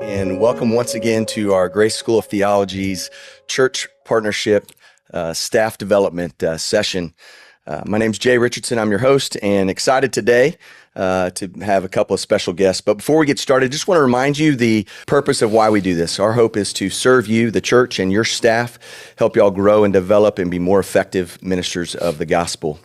And welcome once again to our Grace School of Theology's Church Partnership Staff Development session. My name's Jay Richardson. I'm your host and excited today to have a couple of special guests. But before we get started, just want to remind you the purpose of why we do this. Our hope is to serve you, the church, and your staff, help y'all grow and develop and be more effective ministers of the gospel.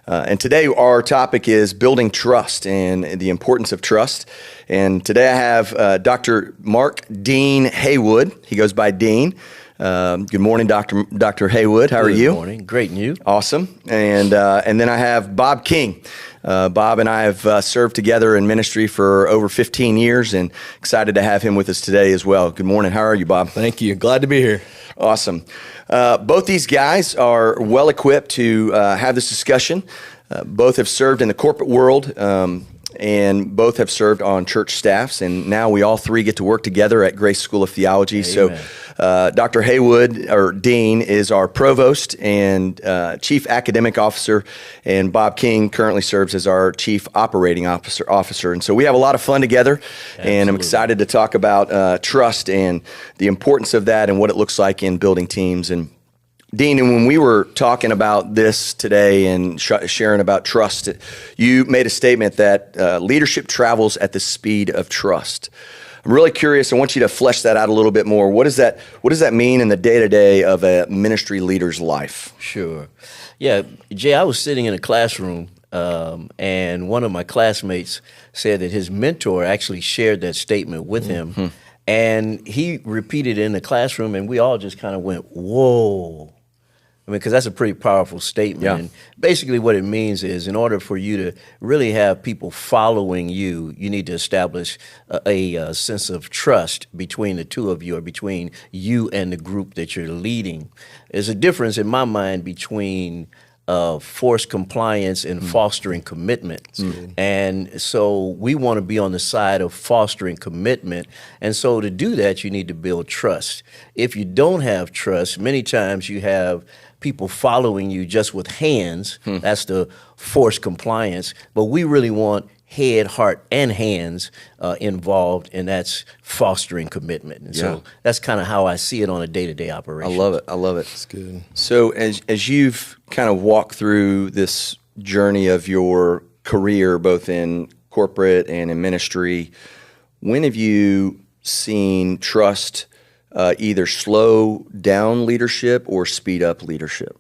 And today our topic is building trust and the importance of trust. And today I have Dr. Mark Dean Haywood. He goes by Dean. Good morning, Dr. Haywood. How are you? Good morning. Great, and you? Awesome. And then I have Bob King. Bob and I have served together in ministry for over 15 years and excited to have him with us today as well. Good morning. How are you, Bob? Thank you. Glad to be here. Awesome. Both these guys are well equipped to have this discussion. Both have served in the corporate world and both have served on church staffs. And now we all three get to work together at Grace School of Theology. Amen. So Dr. Haywood, or Dean, is our provost and chief academic officer, and Bob King currently serves as our chief operating officer. And so we have a lot of fun together. Absolutely. And I'm excited to talk about trust and the importance of that and what it looks like in building teams. And Dean, and when we were talking about this today and sharing about trust, you made a statement that leadership travels at the speed of trust. I'm really curious. I want you to flesh that out a little bit more. What does that mean in the day-to-day of a ministry leader's life? Sure. Yeah, Jay, I was sitting in a classroom, and one of my classmates said that his mentor actually shared that statement with him, and he repeated it in the classroom, and we all just kind of went, whoa. I mean, because that's a pretty powerful statement. Yeah. And basically what it means is in order for you to really have people following you, you need to establish a sense of trust between the two of you, or between you and the group that you're leading. There's a difference in my mind between forced compliance and fostering commitment. And so we want to be on the side of fostering commitment. And so to do that, you need to build trust. If you don't have trust, many times you have people following you just with hands. That's the forced compliance. But we really want head, heart, and hands involved, and that's fostering commitment. And so that's kind of how I see it on a day-to-day operation. I love it. I love it. That's good. So as you've kind of walked through this journey of your career, both in corporate and in ministry, when have you seen trust either slow down leadership or speed up leadership?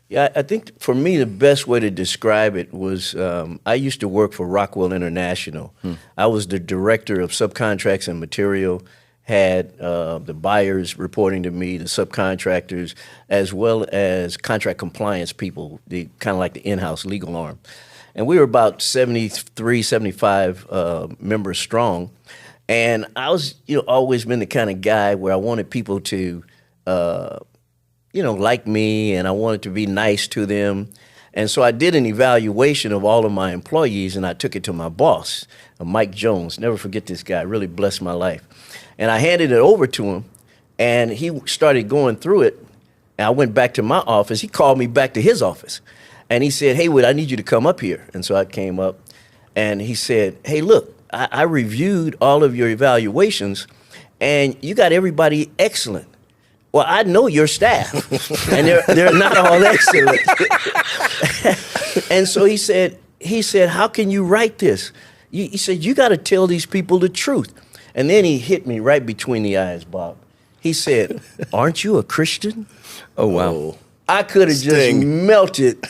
Yeah, I think for me the best way to describe it was I used to work for Rockwell International. I was the director of subcontracts and material, had the buyers reporting to me, the subcontractors, as well as contract compliance people, the kind of like the in-house legal arm. And we were about 73, 75 members strong. And I was, always been the kind of guy where I wanted people to like me, and I wanted to be nice to them. And so I did an evaluation of all of my employees, and I took it to my boss, Mike Jones. Never forget this guy, really blessed my life. And I handed it over to him, and he started going through it. And I went back to my office. He called me back to his office, and he said, "Haywood, I need you to come up here." And so I came up, and he said, "Hey, look, I reviewed all of your evaluations, and you got everybody excellent. Well, I know your staff, and they're not all excellent." And so he said, "How can you write this?" He said, "You got to tell these people the truth." And then he hit me right between the eyes, Bob. He said, "Aren't you a Christian?" Oh, wow. I could have just melted.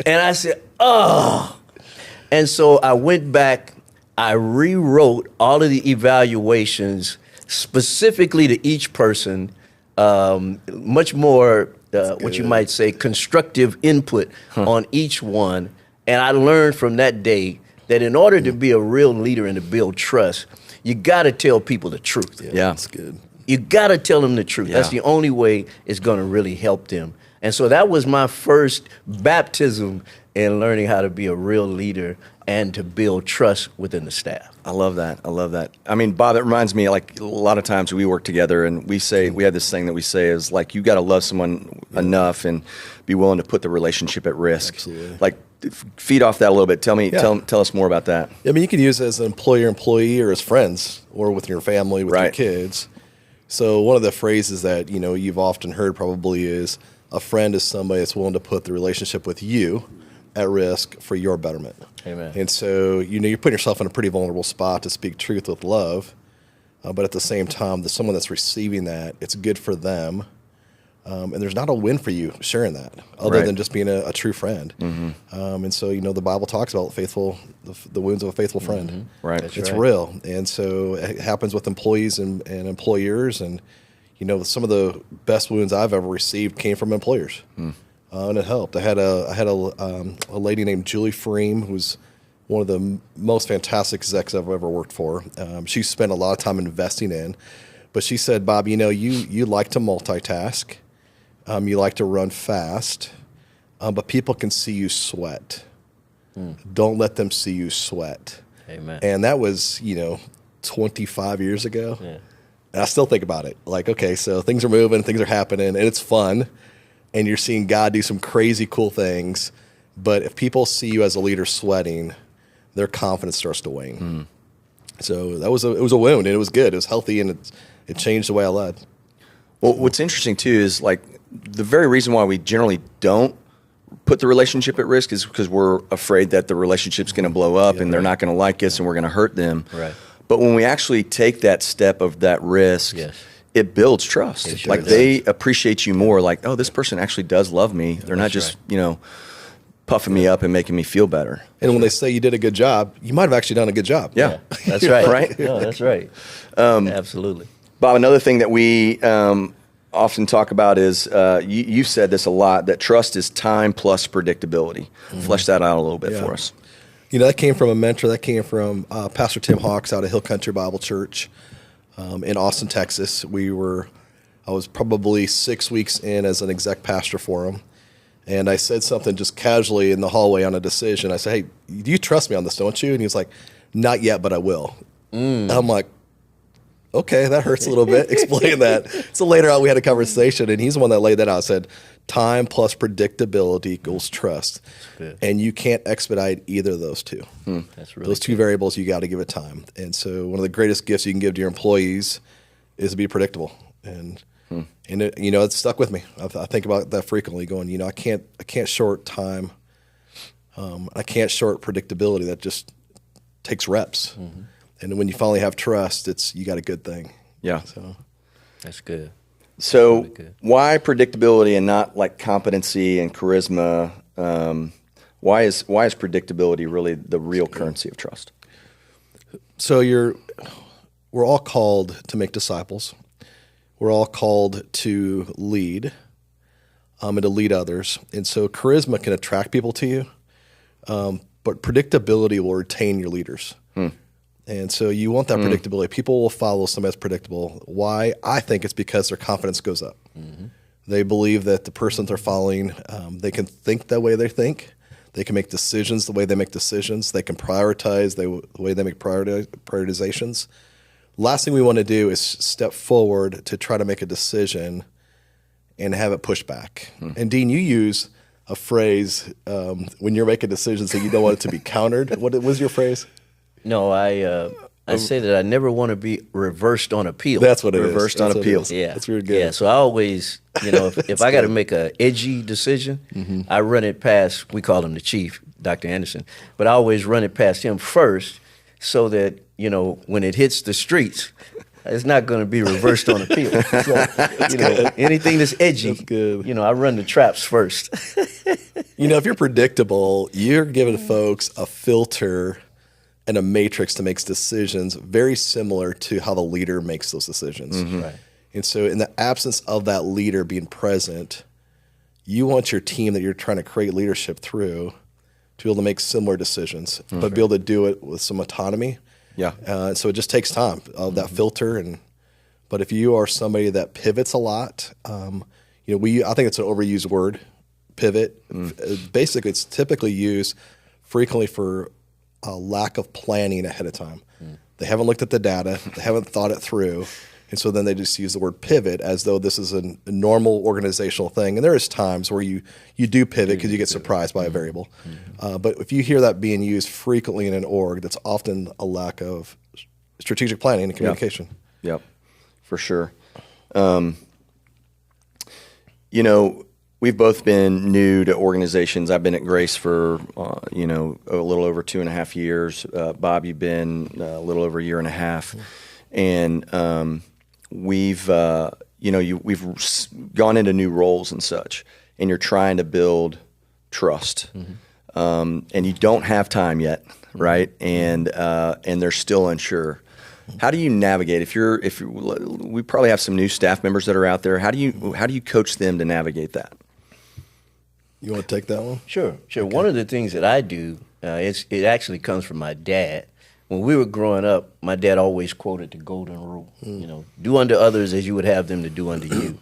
And I said, "Oh." And so I went back. I rewrote all of the evaluations specifically to each person, much more, what you might say, constructive input on each one. And I learned from that day that in order to be a real leader and to build trust, you got to tell people the truth. Yeah. That's good. You got to tell them the truth. Yeah. That's the only way it's going to really help them. And so that was my first baptism in learning how to be a real leader and to build trust within the staff. I love that. I love that. I mean, Bob, it reminds me, like, a lot of times we work together and we have this thing that we say is like, you got to love someone enough and be willing to put the relationship at risk. Absolutely. Like, feed off that a little bit. Tell us more about that. I mean, you can use it as an employer, employee, or as friends, or with your family, with your Right. kids. So one of the phrases that, you've often heard probably is a friend is somebody that's willing to put the relationship with you at risk for your betterment. Amen. And so, you're putting yourself in a pretty vulnerable spot to speak truth with love. But at the same time, there's someone that's receiving that. It's good for them. And there's not a win for you sharing that other Right. than just being a true friend. And so, the Bible talks about the wounds of a faithful friend. Right. That's It's right. real. And so it happens with employees and employers. And, some of the best wounds I've ever received came from employers. And it helped. I had a lady named Julie Freem, who's one of the most fantastic execs I've ever worked for. She spent a lot of time investing in, but she said, Bob, you like to multitask, you like to run fast, but people can see you sweat. Don't let them see you sweat. Amen. And that was 25 years ago. Yeah. And I still think about it. Like, okay, so things are moving, things are happening, and it's fun. And you're seeing God do some crazy cool things. But if people see you as a leader sweating, their confidence starts to wane. So it was a wound, and it was good. It was healthy, and it changed the way I led. Well, what's interesting too is like the very reason why we generally don't put the relationship at risk is because we're afraid that the relationship's going to blow up and they're not going to like us and we're going to hurt them. Right. But when we actually take that step of that risk, Yes. it builds trust. It sure Like does. they appreciate you more. Like, oh, this person actually does love me. They're not That's just puffing me up and making me feel better. And when they say you did a good job, you might have actually done a good job. Yeah. That's right. Right? No, that's right. Absolutely. Bob, another thing that we often talk about is you've said this a lot, that trust is time plus predictability. Flesh that out a little bit Yeah. for us. That came from a mentor. That came from Pastor Tim Hawks out of Hill Country Bible Church in Austin, Texas. I was probably 6 weeks in as an exec pastor for him. And I said something just casually in the hallway on a decision. I said, hey, you trust me on this, don't you? And he was like, not yet, but I will. And I'm like, okay, that hurts a little bit. Explain that. So later on, we had a conversation, and he's the one that laid that out. Said, time plus predictability equals trust. good. And you can't expedite either of those two. That's really Those two variables, you got to give it time. And so one of the greatest gifts you can give to your employees is to be predictable. And it, it's stuck with me. I think about that frequently, going, I can't short time. I can't short predictability. That just takes reps. And when you finally have trust, you got a good thing. Yeah. So That's good. So really good. why predictability and not like competency and charisma? Why is predictability really the real currency of trust? So we're all called to make disciples. We're all called to lead, and to lead others. And so charisma can attract people to you, but predictability will retain your leaders. And so you want that predictability. People will follow somebody that's predictable. Why? I think it's because their confidence goes up. They believe that the person they're following, they can think the way they think. They can make decisions the way they make decisions. They can prioritize the way they make prioritizations. Last thing we want to do is step forward to try to make a decision and have it pushed back. And Dean, you use a phrase when you're making decisions that you don't want it to be countered. What was your phrase? No, I say that I never want to be reversed on appeal. That's what it is. Reversed on That's what it appeal. is. Yeah, That's really good. Yeah, so I always, if I got to make a edgy decision, I run it past. We call him the chief, Dr. Anderson, but I always run it past him first, so that when it hits the streets, it's not going to be reversed on appeal. So, anything that's edgy, That's good. I run the traps first. If you're predictable, you're giving folks a filter and a matrix to make decisions very similar to how the leader makes those decisions. Right. And so in the absence of that leader being present, you want your team that you're trying to create leadership through to be able to make similar decisions, but be able to do it with some autonomy. Yeah. So it just takes time of that filter. But if you are somebody that pivots a lot, I think it's an overused word, pivot. Basically, it's typically used frequently for a lack of planning ahead of time. They haven't looked at the data, they haven't thought it through, and so then they just use the word pivot as though this is a normal organizational thing. And there is times where you do pivot because you get surprised by a variable. But if you hear that being used frequently in an org, that's often a lack of strategic planning and communication. Yep, for sure. We've both been new to organizations. I've been at Grace for, a little over 2.5 years. Bob, you've been a little over a year and a half. And we've gone into new roles and such, and you're trying to build trust. And you don't have time yet, right? And they're still unsure. How do you navigate we probably have some new staff members that are out there. How do you coach them to navigate that? You want to take that one? Sure. Okay. One of the things that I do, it actually comes from my dad. When we were growing up, my dad always quoted the golden rule. Do unto others as you would have them to do unto you.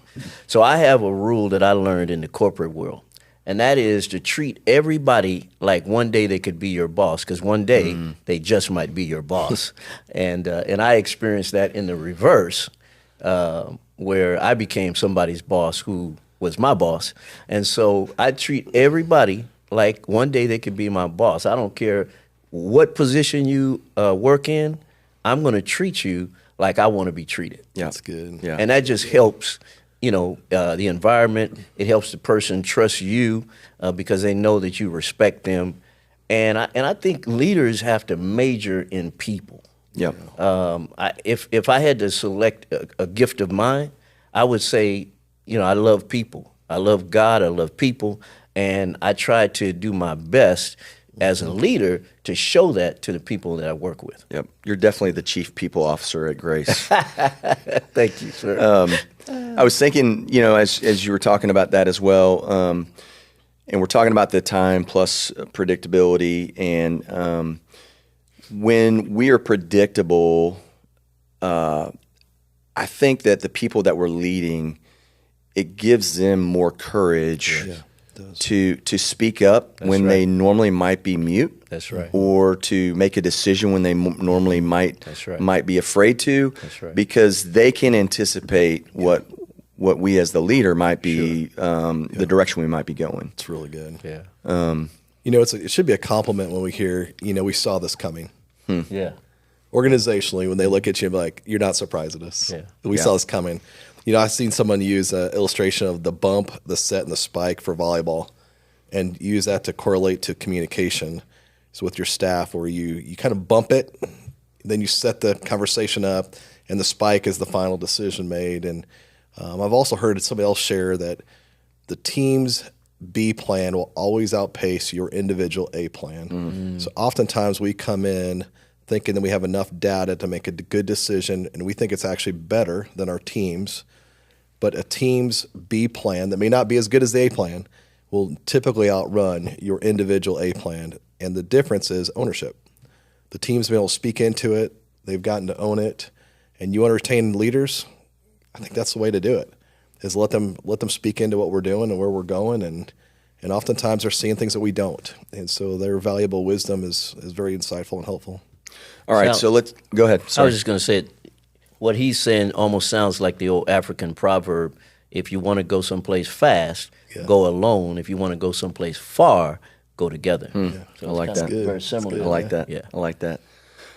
So I have a rule that I learned in the corporate world, and that is to treat everybody like one day they could be your boss, because one day they just might be your boss. And I experienced that in the reverse, where I became somebody's boss who was my boss. And so I treat everybody like one day they could be my boss. I don't care what position you work in, I'm going to treat you like I want to be treated. Yeah. That's good. Yeah. And that just helps, the environment. It helps the person trust you because they know that you respect them. And I think leaders have to major in people. Yep. If I had to select a gift of mine, I would say, I love people. I love God. I love people. And I try to do my best as a leader to show that to the people that I work with. Yep. You're definitely the chief people officer at Grace. Thank you, sir. I was thinking, as you were talking about that as well, and we're talking about the time plus predictability, and when we are predictable, I think that the people that we're leading, it gives them more courage to speak up when they normally might be mute. That's right. Or to make a decision when they normally might be afraid to. That's right. Because they can anticipate what we as the leader might be, the direction we might be going. It's really good. Yeah. It should be a compliment when we hear, we saw this coming. Yeah. Organizationally, when they look at you and be like, you're not surprised at us. Yeah. We saw this coming. I've seen someone use an illustration of the bump, the set, and the spike for volleyball, and use that to correlate to communication. So with your staff, where you kind of bump it, then you set the conversation up, and the spike is the final decision made. And I've also heard somebody else share that the team's B plan will always outpace your individual A plan. Mm-hmm. So oftentimes we come in thinking that we have enough data to make a good decision, and we think it's actually better than our team's. But a team's B plan that may not be as good as the A plan will typically outrun your individual A plan. And the difference is ownership. The team's been able to speak into it. They've gotten to own it. And you entertain leaders, I think that's the way to do it, is let them speak into what we're doing and where we're going. And oftentimes they're seeing things that we don't. And so their valuable wisdom is very insightful and helpful. All right, so let's go ahead. Sorry. I was just going to say, what he's saying almost sounds like the old African proverb: if you want to go someplace fast, go alone. If you want to go someplace far, go together. So I like that. Very similar. I like that. Yeah. I like that.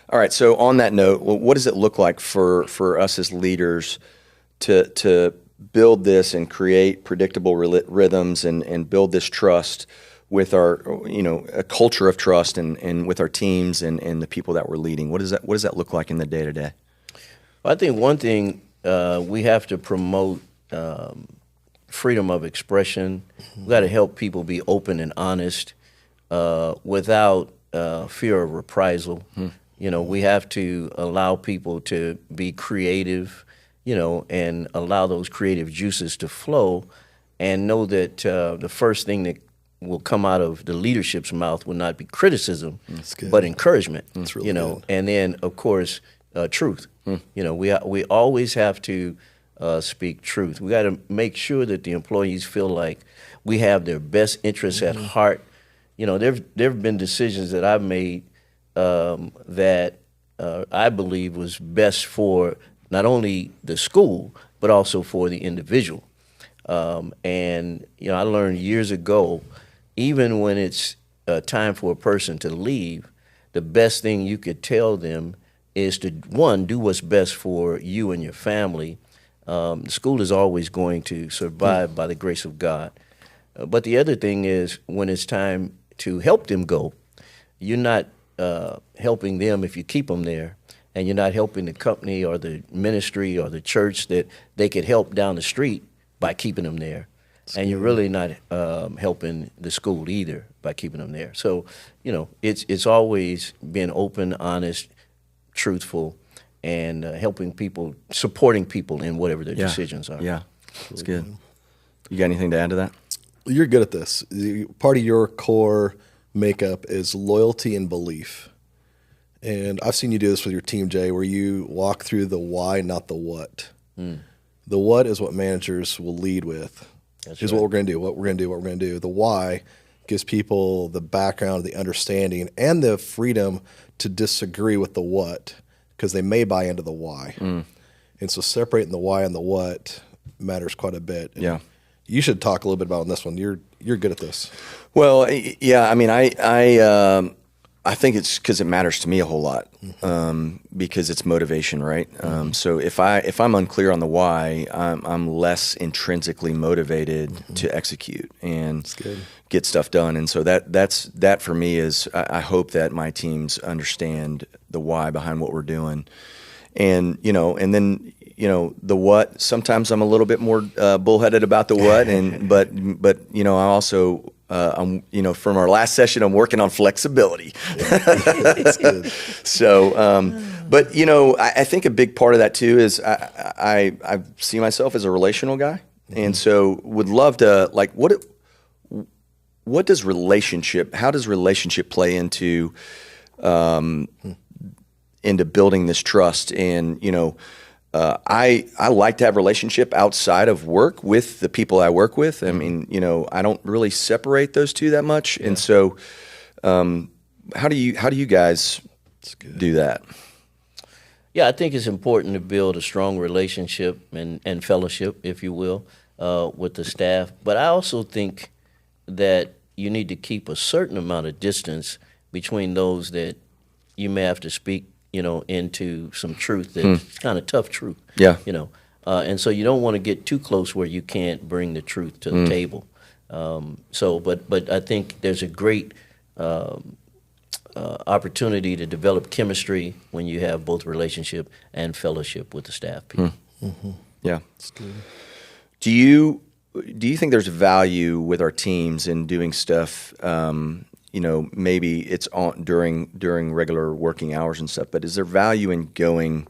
All right. So on that note, what does it look like for us as leaders to build this and create predictable rhythms and build this trust with our, a culture of trust and with our teams and the people that we're leading? What does that look like in the day to day? Well, I think one thing we have to promote freedom of expression. We got to help people be open and honest without fear of reprisal. We have to allow people to be creative, and allow those creative juices to flow, and know that the first thing that will come out of the leadership's mouth will not be criticism, but encouragement. That's really good. And then of course truth. We always have to speak truth. We got to make sure that the employees feel like we have their best interests at heart. You know, there have been decisions that I've made that I believe was best for not only the school but also for the individual. And you know, I learned years ago, even when it's time for a person to leave, the best thing you could tell them is to, one, do what's best for you and your family. The school is always going to survive by the grace of God. But the other thing is, when it's time to help them go, you're not helping them if you keep them there, and you're not helping the company or the ministry or the church that they could help down the street by keeping them there. And you're really not helping the school either by keeping them there. So, you know, it's always been open, honest, truthful, and helping people, supporting people in whatever their decisions are. Yeah, that's good. You got anything to add to that? You're good at this. Part of your core makeup is loyalty and belief. And I've seen you do this with your team, Jay, where you walk through the why, not the what. The what is what managers will lead with. Here's what we're going to do, what we're going to do, what we're going to do. The why gives people the background, the understanding, and the freedom to disagree with the what, because they may buy into the why. And so separating the why and the what matters quite a bit. And Yeah. you should talk a little bit about this one. You're good at this. Well, yeah. I mean, I think it's because it matters to me a whole lot, because it's motivation, right? So if I'm unclear on the why, I'm less intrinsically motivated to execute and get stuff done. And so that for me is, I hope that my teams understand the why behind what we're doing, and then the what. Sometimes I'm a little bit more bullheaded about the what, but I also. From our last session, I'm working on flexibility. That's good. So, but I think a big part of that too is I see myself as a relational guy, and so would love to, like, what does relationship? How does relationship play into building this trust? And I like to have relationship outside of work with the people I work with. I mean, I don't really separate those two that much. And so, how do you guys do that? Yeah, I think it's important to build a strong relationship and fellowship, if you will, with the staff. But I also think that you need to keep a certain amount of distance between those that you may have to speak into some truth that's kind of tough truth. Yeah. And so you don't want to get too close where you can't bring the truth to the table. But I think there's a great opportunity to develop chemistry when you have both relationship and fellowship with the staff people. Yeah. That's good. Do you think there's value with our teams in doing stuff? Maybe it's on during regular working hours and stuff, but is there value in going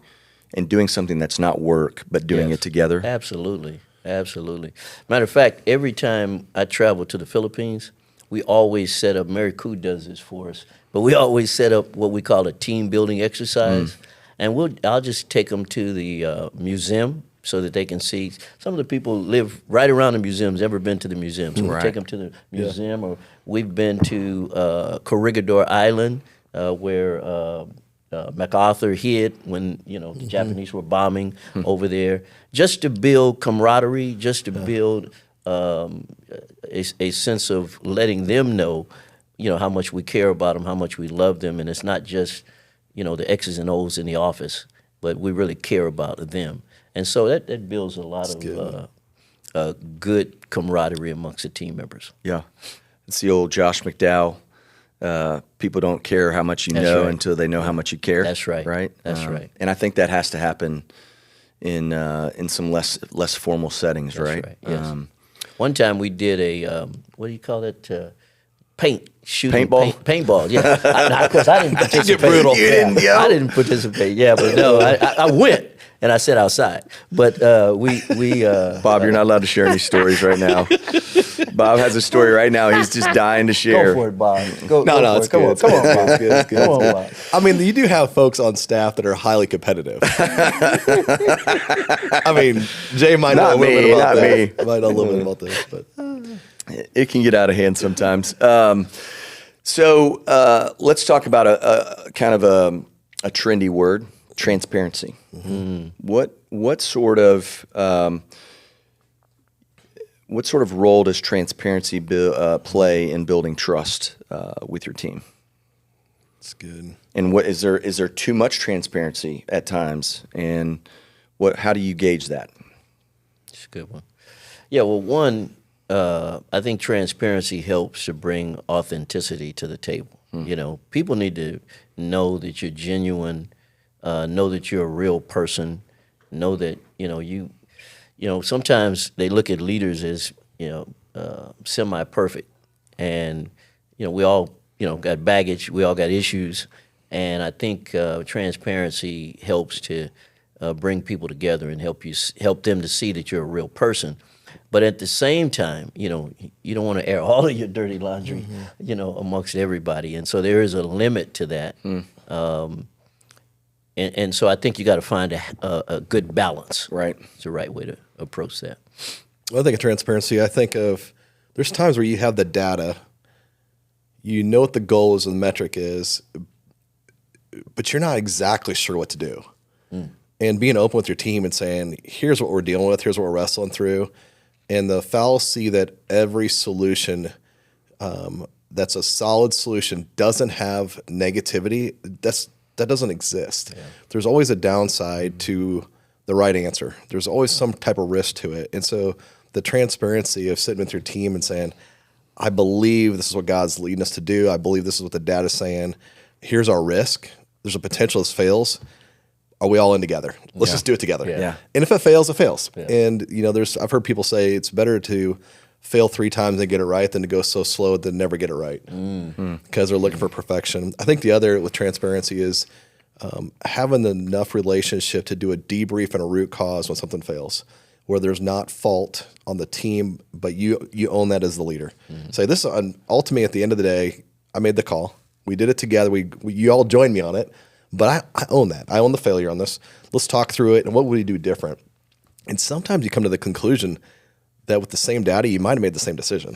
and doing something that's not work, but doing it together? Absolutely. Matter of fact, every time I travel to the Philippines, we always set up, Mary Koo does this for us, but we always set up what we call a team building exercise. And I'll just take them to the museum so that they can see. Some of the people live right around the museums, ever been to the museum. So we take them to the museum, or we've been to Corregidor Island, where MacArthur hid when the Japanese were bombing over there, just to build camaraderie, just to build a sense of letting them know, how much we care about them, how much we love them, and it's not just the X's and O's in the office, but we really care about them. And so that builds a lot of good camaraderie amongst the team members. Yeah. It's the old Josh McDowell, people don't care how much you know until they know how much you care. That's right. Right? That's right. And I think that has to happen in some less formal settings, That's right? Yes. One time we did a, what do you call it? Shooting. Paintball? Paintball, yeah. Because I didn't participate. You didn't go? I didn't participate, yeah, but no, I went. And I said outside. But we Bob, you're not allowed to share any stories right now. Bob has a story right now. He's just dying to share. go for it, Bob. Go No, for it's it. Come good. on, come on, Bob. It's good. It's good. Come on, Bob. I mean, you do have folks on staff that are highly competitive. I mean, Jay might know Not a little me, bit about not that. me. Might know a little bit about this, but It can get out of hand sometimes. So let's talk about a kind of a trendy word, transparency. What sort of role does transparency play in building trust with your team? it's good. And what is there too much transparency at times? And how do you gauge that? It's a good one. Yeah, well, one, I think transparency helps to bring authenticity to the table. You know, people need to know that you're genuine, know that you're a real person, know that, you sometimes they look at leaders as, semi-perfect. And, we all, got baggage, we all got issues. And I think transparency helps to bring people together and help them to see that you're a real person. But at the same time, you don't want to air all of your dirty laundry, amongst everybody. And so there is a limit to that. And so I think you got to find a good balance. Right. It's the right way to approach that. When I think of transparency, I think of there's times where you have the data, you know what the goal is and the metric is, but you're not exactly sure what to do. And being open with your team and saying, here's what we're dealing with, here's what we're wrestling through. And the fallacy that every solution that's a solid solution doesn't have negativity, that doesn't exist. Yeah. There's always a downside to the right answer. There's always some type of risk to it. And so the transparency of sitting with your team and saying, I believe this is what God's leading us to do. I believe this is what the data is saying. Here's our risk. There's a potential this fails. Are we all in together? Let's just do it together. Yeah. And if it fails, it fails. Yeah. And I've heard people say it's better to fail 3 times and get it right than to go so slow than never get it right, because they're looking for perfection. I think the other with transparency is having enough relationship to do a debrief and a root cause when something fails, where there's not fault on the team, but you own that as the leader. Say this ultimately at the end of the day, I made the call. We did it together. You all joined me on it. But I own that. I own the failure on this. Let's talk through it and what would we do different? And sometimes you come to the conclusion that with the same data, you might have made the same decision.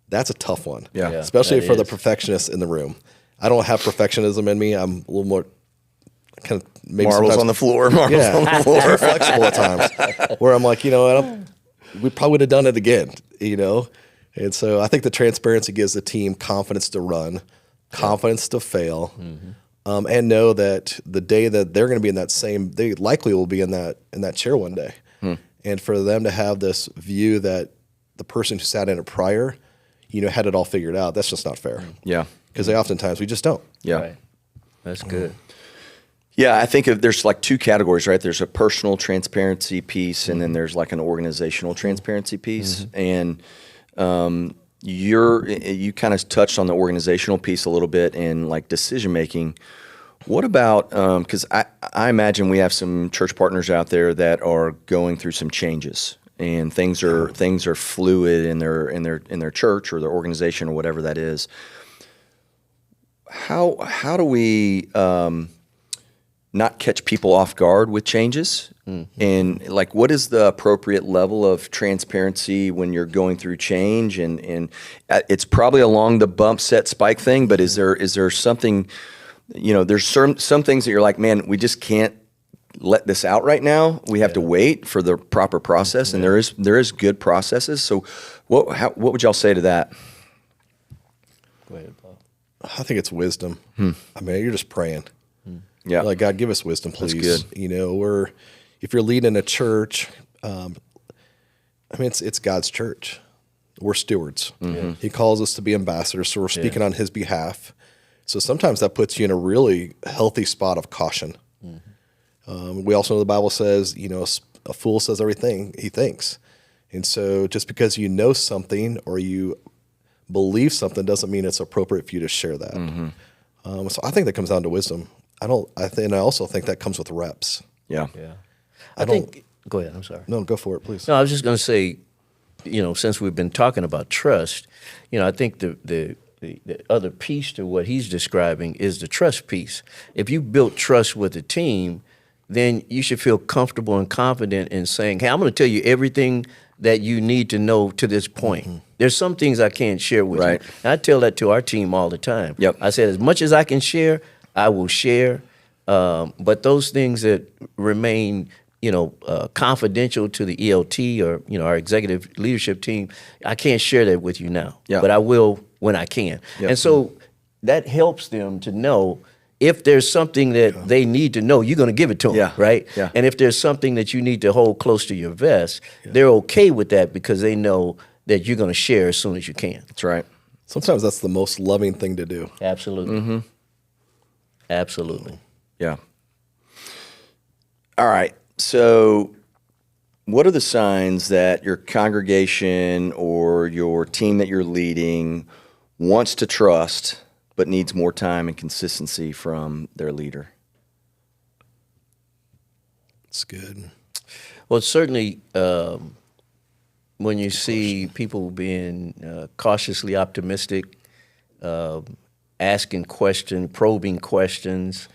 That's a tough one. Yeah. Especially that for the is. perfectionists in the room. I don't have perfectionism in me. I'm a little more kind of maybe Marbles sometimes- on the floor. Marbles Yeah, on the floor. too flexible at times. Where I'm like, we probably would have done it again, And so I think the transparency gives the team confidence to run, confidence to fail, and know that the day that they're going to be in that they likely will be in that chair one day. And for them to have this view that the person who sat in it prior, had it all figured out, that's just not fair. Yeah. Because oftentimes we just don't. Yeah. Right. That's good. Yeah, I think there's like 2 categories, right? There's a personal transparency piece, and then there's like an organizational transparency piece. And you kind of touched on the organizational piece a little bit in like decision making. What about because I imagine we have some church partners out there that are going through some changes, and things are fluid in their church or their organization or whatever that is. How do we not catch people off guard with changes? And like, what is the appropriate level of transparency when you're going through change? And it's probably along the bump, set, spike thing, but is there something, there's some things that you're like, man, we just can't let this out right now. We have to wait for the proper process, and there is good processes. So what would y'all say to that? Go ahead, Paul. I think it's wisdom. I mean, you're just praying. Yeah. Like, God, give us wisdom, please. That's good. If you're leading a church, it's God's church. We're stewards. He calls us to be ambassadors, so we're speaking on His behalf. So sometimes that puts you in a really healthy spot of caution. We also know the Bible says, a fool says everything he thinks. And so just because you know something or you believe something doesn't mean it's appropriate for you to share that. So I think that comes down to wisdom. I also think that comes with reps. Yeah. Yeah. I think. Go ahead. I'm sorry. No, go for it, please. No, I was just going to say, since we've been talking about trust, I think the other piece to what he's describing is the trust piece. If you built trust with a team, then you should feel comfortable and confident in saying, hey, I'm going to tell you everything that you need to know to this point. Mm-hmm. There's some things I can't share with you. And I tell that to our team all the time. Yep. I said, as much as I can share, I will share. But those things that remain confidential to the ELT or, our executive leadership team, I can't share that with you now, but I will when I can. Yep. And so that helps them to know if there's something that they need to know, you're going to give it to them, right? Yeah. And if there's something that you need to hold close to your vest, they're okay with that because they know that you're going to share as soon as you can. That's right. Sometimes that's the most loving thing to do. Absolutely. Mm-hmm. Absolutely. Yeah. All right. So what are the signs that your congregation or your team that you're leading wants to trust but needs more time and consistency from their leader? That's good. Well, certainly when you see people being cautiously optimistic, asking questions, probing questions,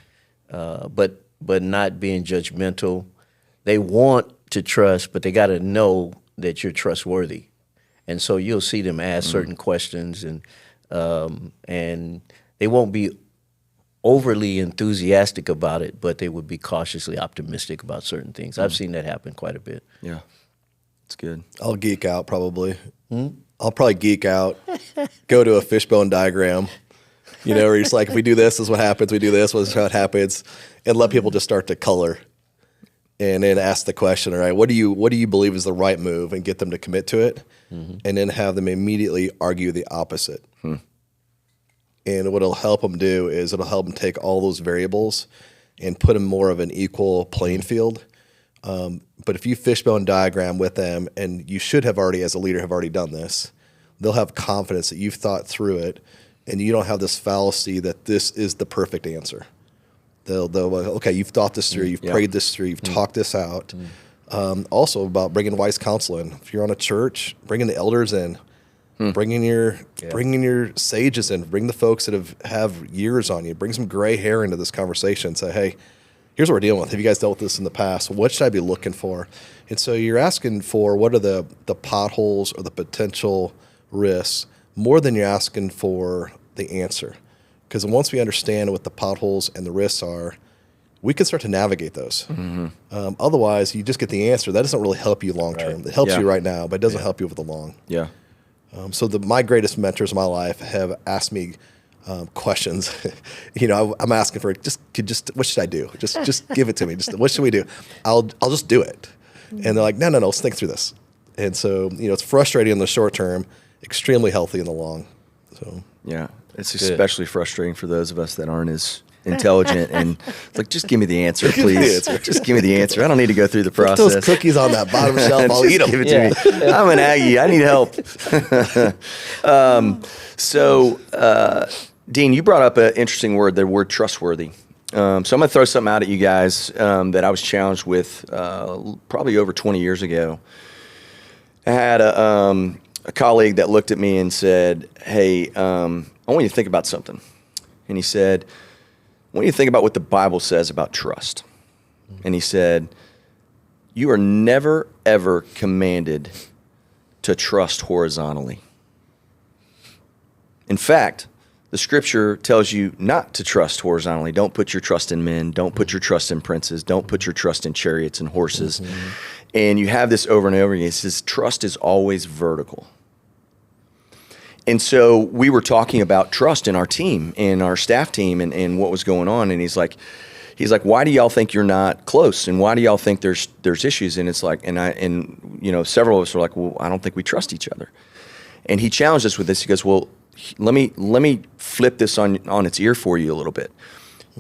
but not being judgmental. They want to trust, but they got to know that you're trustworthy. And so you'll see them ask certain questions, and they won't be overly enthusiastic about it, but they would be cautiously optimistic about certain things. I've seen that happen quite a bit. Yeah, it's good. I'll geek out probably. I'll probably geek out, go to a fishbone diagram, where you're just like, if we do this is what happens, we do this is what happens, and let people just start to color. And then ask the question, all right, what do you believe is the right move, and get them to commit to it, and then have them immediately argue the opposite. And what it'll help them do is it'll help them take all those variables and put them more of an equal playing field. But if you fishbone diagram with them, and you should have already, as a leader, have already done this, they'll have confidence that you've thought through it, and you don't have this fallacy that this is the perfect answer. They'll okay, you've thought this through, you've prayed this through, you've talked this out. Also about bringing wise counsel in. If you're on a church, bringing the elders in, bringing your sages in, bring the folks that have years on you, bring some gray hair into this conversation. Say, hey, here's what we're dealing with. Have you guys dealt with this in the past? What should I be looking for? And so you're asking for what are the potholes or the potential risks more than you're asking for the answer. Because once we understand what the potholes and the risks are, we can start to navigate those. Otherwise, you just get the answer. That doesn't really help you long term. It helps you right now, but it doesn't help you over the long. Yeah. So my greatest mentors in my life have asked me questions. I'm asking for just what should I do? Just give it to me. Just what should we do? I'll just do it. And they're like, no, let's think through this. And so it's frustrating in the short term, extremely healthy in the long. So yeah. It's especially frustrating for those of us that aren't as intelligent and it's like, just give me the answer, please. Just give me the answer. I don't need to go through the process. Put those cookies on that bottom shelf. I'll eat them. Give it to me. I'm an Aggie. I need help. Dean, you brought up an interesting word, the word trustworthy. So I'm going to throw something out at you guys that I was challenged with probably over 20 years ago. I had a colleague that looked at me and said, hey, I want you to think about something. And he said, I want you to think about what the Bible says about trust. And he said, you are never, ever commanded to trust horizontally. In fact, the scripture tells you not to trust horizontally. Don't put your trust in men. Don't put your trust in princes. Don't put your trust in chariots and horses. And you have this over and over again. It says trust is always vertical. And so we were talking about trust in our team, in our staff team, and what was going on. And he's like, why do y'all think you're not close? And why do y'all think there's issues? And it's like, and several of us were like, well, I don't think we trust each other. And he challenged us with this. He goes, well, let me flip this on its ear for you a little bit.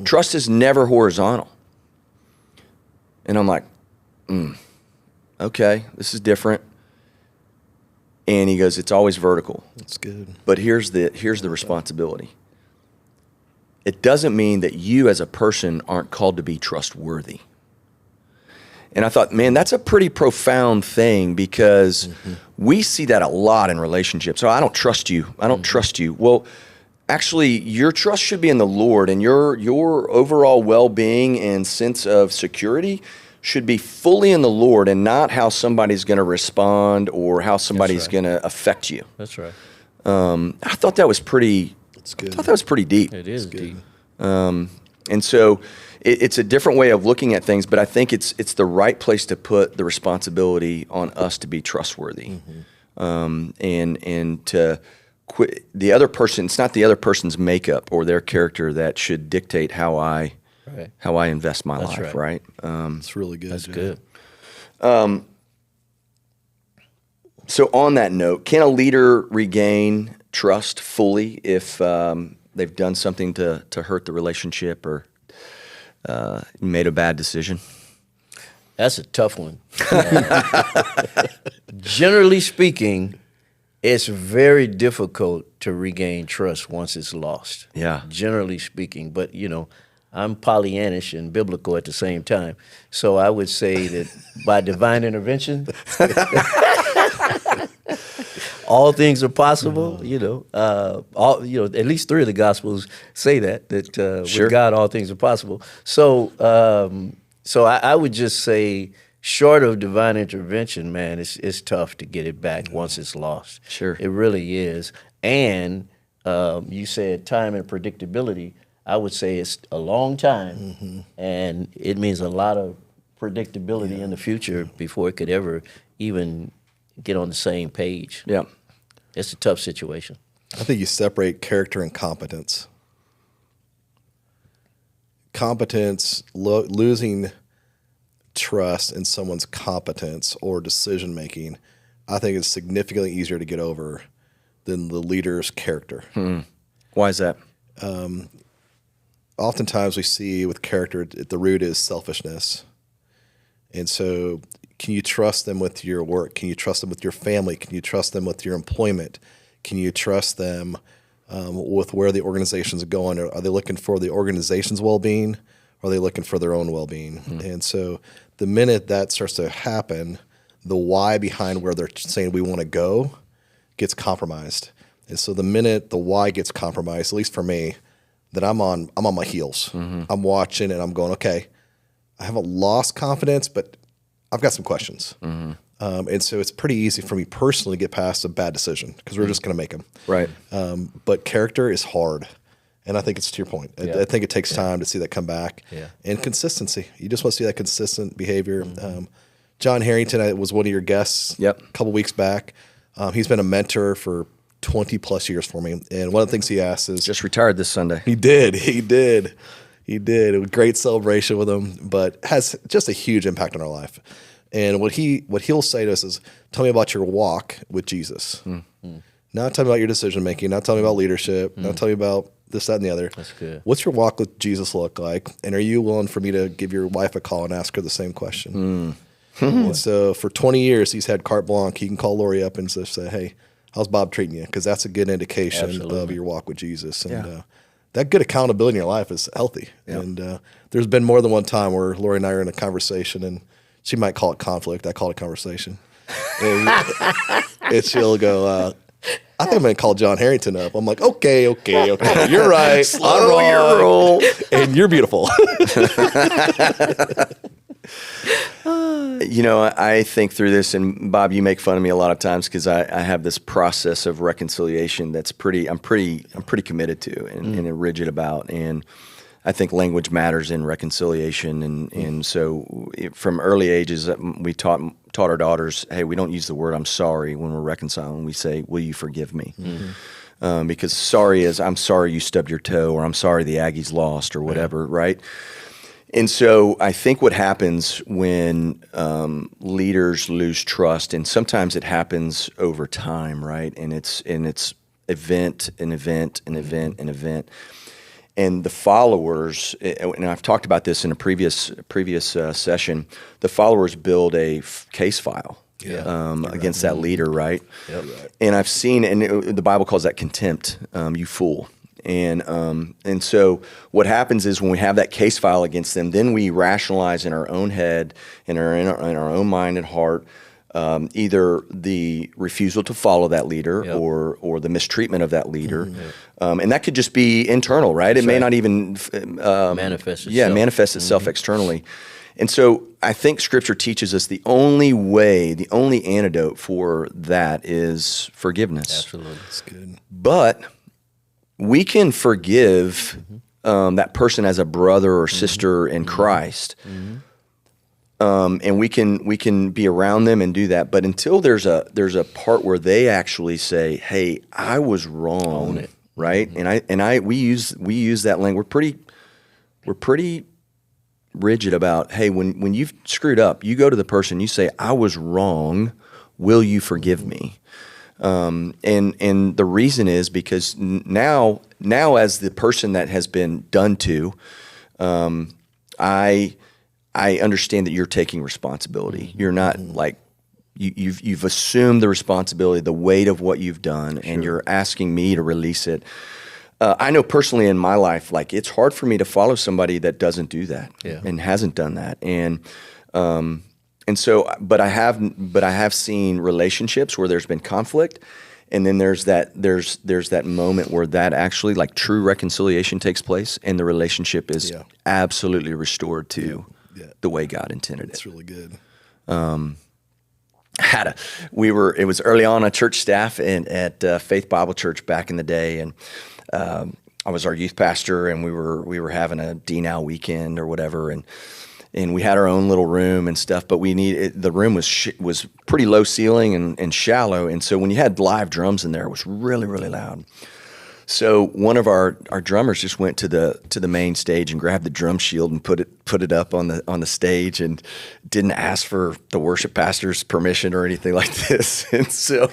Trust is never horizontal. And I'm like, okay, this is different. And he goes, it's always vertical. That's good. But here's the responsibility. It doesn't mean that you as a person aren't called to be trustworthy. And I thought, man, that's a pretty profound thing because we see that a lot in relationships. So I don't trust you. I don't trust you. Well, actually, your trust should be in the Lord, and your overall well-being and sense of security should be fully in the Lord and not how somebody's going to respond or how somebody's going to affect you. That's right. I thought that was pretty. That's good. I thought that was pretty deep. It is deep. And so it's a different way of looking at things, but I think it's the right place to put the responsibility on us to be trustworthy, and to quit the other person. It's not the other person's makeup or their character that should dictate how I invest my life. Right. It's really good. That's good. So on that note, can a leader regain trust fully if they've done something to hurt the relationship or made a bad decision? That's a tough one. Generally speaking, it's very difficult to regain trust once it's lost. Yeah. Generally speaking. But, I'm Pollyannish and biblical at the same time. So I would say that by divine intervention, all things are possible. At least 3 of the Gospels say that Sure. with God all things are possible. So I would just say, short of divine intervention, man, it's tough to get it back once it's lost. Sure. It really is. And you said time and predictability. I would say it's a long time, and it means a lot of predictability in the future before it could ever even get on the same page. Yeah. It's a tough situation. I think you separate character and competence. Competence, losing trust in someone's competence or decision making, I think is significantly easier to get over than the leader's character. Why is that? Oftentimes we see with character at the root is selfishness. And so can you trust them with your work? Can you trust them with your family? Can you trust them with your employment? Can you trust them with where the organization's going? Are they looking for the organization's well-being? Or are they looking for their own well-being? And so the minute that starts to happen, the why behind where they're saying we want to go gets compromised. And so the minute the why gets compromised, at least for me, that I'm on my heels. I'm watching and I'm going, okay, I haven't lost confidence, but I've got some questions. And so it's pretty easy for me personally to get past a bad decision because we're just going to make them. Right. But character is hard. And I think it's to your point. I think it takes time to see that come back. Yeah. And consistency. You just want to see that consistent behavior. John Harrington was one of your guests a couple weeks back. He's been a mentor for 20 plus years for me. And one of the things he asked is... Just retired this Sunday. He did. It was a great celebration with him, but has just a huge impact on our life. And what he'll say to us is, tell me about your walk with Jesus. Not tell me about your decision making, not tell me about leadership, not tell me about this, that, and the other. That's good. What's your walk with Jesus look like? And are you willing for me to give your wife a call and ask her the same question? And so for 20 years, he's had carte blanche. He can call Lori up and just say, hey, how's Bob treating you? Because that's a good indication of your walk with Jesus. And that good accountability in your life is healthy. And there's been more than one time where Lori and I are in a conversation, and she might call it conflict. I call it conversation. And she'll go, I think I'm going to call John Harrington up. I'm like, okay. You're right. Slow your roll. And you're beautiful. I think through this, and Bob, you make fun of me a lot of times because I have this process of reconciliation that's I'm pretty committed to and rigid about, and I think language matters in reconciliation, and so from early ages we taught our daughters, hey, we don't use the word "I'm sorry" when we're reconciling. We say, "Will you forgive me?" Because sorry is I'm sorry you stubbed your toe, or I'm sorry the Aggies lost, or whatever, right? And so I think what happens when leaders lose trust, and sometimes it happens over time, right? And it's event. And the followers, and I've talked about this in a previous session, the followers build a case file against that leader, right? Yep. And I've seen, and the Bible calls that contempt, you fool. And so what happens is when we have that case file against them, then we rationalize in our own head, in our own mind and heart, either the refusal to follow that leader or the mistreatment of that leader. And that could just be internal, right? It may not even manifest itself. Yeah, manifest itself externally. And so I think Scripture teaches us the only way, the only antidote for that is forgiveness. Absolutely. That's good. But we can forgive that person as a brother or sister in Christ. And we can be around them and do that. But until there's a part where they actually say, "Hey, I was wrong," Own it. right? We use that language. We're pretty rigid about, hey, when you've screwed up, you go to the person, you say, "I was wrong. Will you forgive me?" And the reason is because now as the person that has been done to, I understand that you're taking responsibility. You're not like you've assumed the responsibility, the weight of what you've done, and you're asking me to release it. I know personally in my life, like it's hard for me to follow somebody that doesn't do that and hasn't done that, and so, but I have seen relationships where there's been conflict, and then there's that moment where that actually like true reconciliation takes place, and the relationship is absolutely restored to the way God intended it. That's really good. It was early on a church staff at Faith Bible Church back in the day, and I was our youth pastor, and we were having a D-Now weekend or whatever, and we had our own little room and stuff, but the room was pretty low ceiling and shallow, and so when you had live drums in there, it was really, really loud. So one of our drummers just went to the main stage and grabbed the drum shield and put it up on the stage, and didn't ask for the worship pastor's permission or anything like this. And so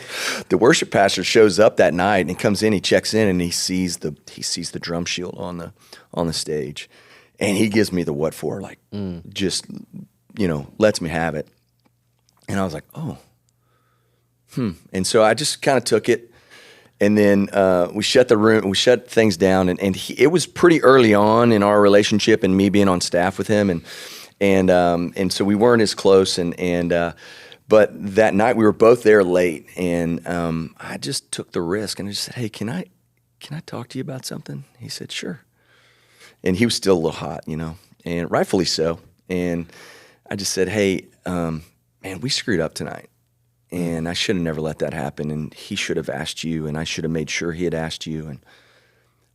the worship pastor shows up that night and comes in, he checks in, and he sees the drum shield on the stage, and he gives me the what for, like just lets me have it. And I was like, oh, and so I just kind of took it. And then we shut things down, and it was pretty early on in our relationship and me being on staff with him, and so we weren't as close, but that night we were both there late, and I just took the risk and I just said, "Hey, can I talk to you about something?" He said, "Sure," and he was still a little hot, and rightfully so. And I just said, "Hey, man, we screwed up tonight. And I should have never let that happen, and he should have asked you, and I should have made sure he had asked you." And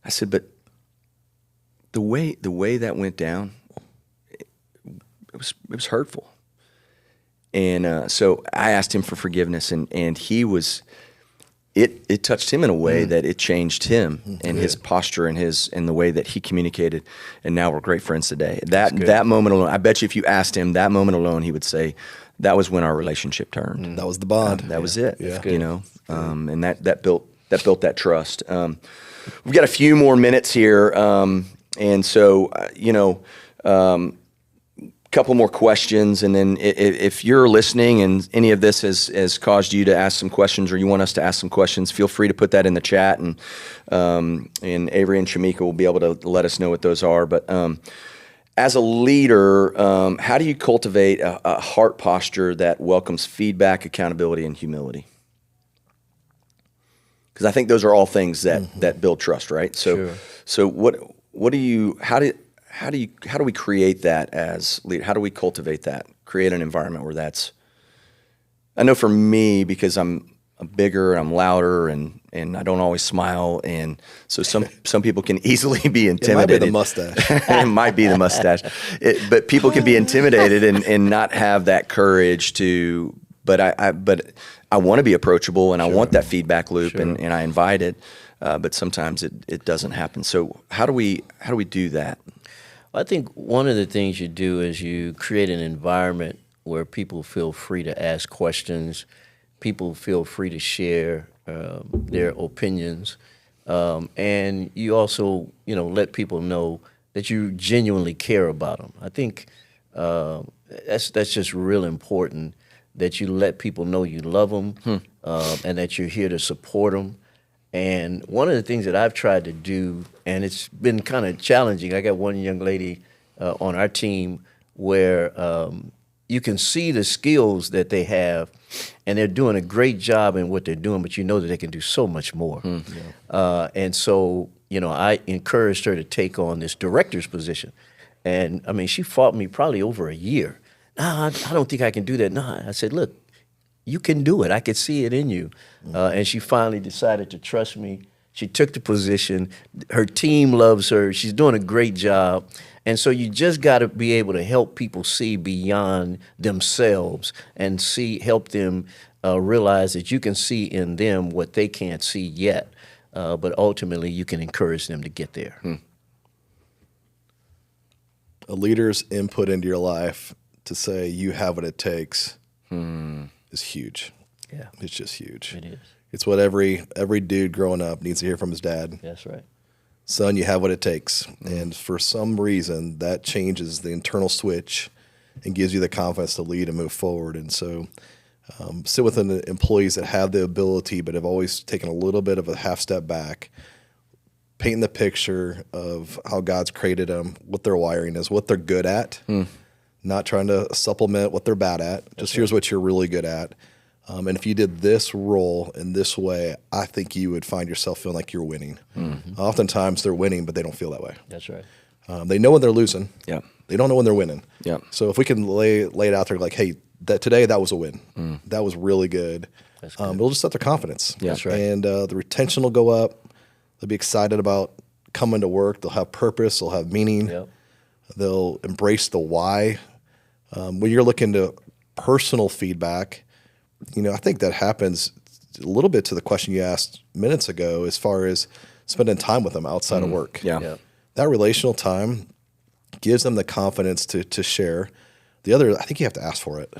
I said, "But the way that went down, it was hurtful." And so I asked him for forgiveness, and he was. It touched him in a way that it changed him and his posture and the way that he communicated, and now we're great friends today. That moment alone, I bet you if you asked him that moment alone, he would say, that was when our relationship turned. That was the bond. That was it. Yeah. And that built that trust. We've got a few more minutes here, and so couple more questions, and then if you're listening and any of this has caused you to ask some questions, or you want us to ask some questions, feel free to put that in the chat, and Avery and Shamika will be able to let us know what those are. But as a leader, how do you cultivate a heart posture that welcomes feedback, accountability, and humility? Because I think those are all things that build trust, right? So, how do we create that as leader? How do we cultivate that? Create an environment where that's. I know for me, because I'm bigger and I'm louder and I don't always smile, and so some people can easily be intimidated. It might be the mustache. It might be the mustache, but people can be intimidated and not have that courage to. But I want to be approachable, and I want that feedback loop, and I invite it. But sometimes it doesn't happen. So how do we do that? I think one of the things you do is you create an environment where people feel free to ask questions, people feel free to share their opinions, and you also, let people know that you genuinely care about them. I think that's just real important, that you let people know you love them and that you're here to support them. And one of the things that I've tried to do, and it's been kind of challenging, I got one young lady on our team where you can see the skills that they have, and they're doing a great job in what they're doing, but you know that they can do so much more. And so, I encouraged her to take on this director's position. And, I mean, she fought me probably over a year. No, I don't think I can do that. No, I said, look, you can do it. I could see it in you. And she finally decided to trust me. She took the position. Her team loves her. She's doing a great job. And so you just got to be able to help people see beyond themselves and help them realize that you can see in them what they can't see yet. But ultimately, you can encourage them to get there. A leader's input into your life to say you have what it takes is huge. Yeah. It's just huge. It is. It's what every dude growing up needs to hear from his dad. That's right. Son, you have what it takes. And for some reason, that changes the internal switch and gives you the confidence to lead and move forward. And so sit with the employees that have the ability but have always taken a little bit of a half step back, painting the picture of how God's created them, what their wiring is, what they're good at, not trying to supplement what they're bad at. Just here's what you're really good at. And if you did this role in this way, I think you would find yourself feeling like you're winning. Oftentimes they're winning, but they don't feel that way. That's right. They know when they're losing. Yeah. They don't know when they're winning. Yeah. So if we can lay it out there like, hey, today that was a win. That was really good. That's good. It'll just set their confidence. Yeah. That's right. And the retention will go up. They'll be excited about coming to work. They'll have purpose. They'll have meaning. Yep. They'll embrace the why. When you're looking to personal feedback, I think that happens a little bit to the question you asked minutes ago as far as spending time with them outside of work. Yeah. Yep. That relational time gives them the confidence to share. The other, I think you have to ask for it.